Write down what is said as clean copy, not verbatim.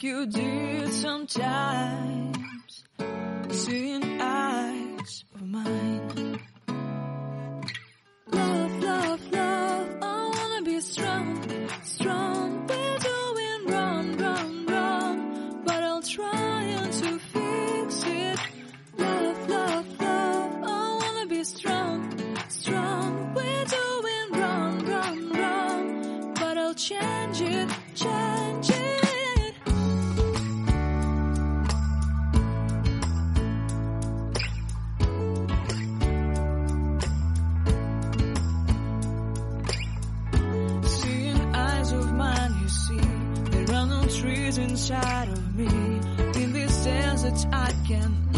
like you did sometimes, seeing eyes of mine. Love, love, love, I wanna be strong, strong. We're doing wrong, wrong, wrong, but I'll try to fix it. Love, love, love, I wanna be strong, strong. We're doing wrong, wrong, wrong, but I'll change it, change it. Trees inside of me, in this desert I can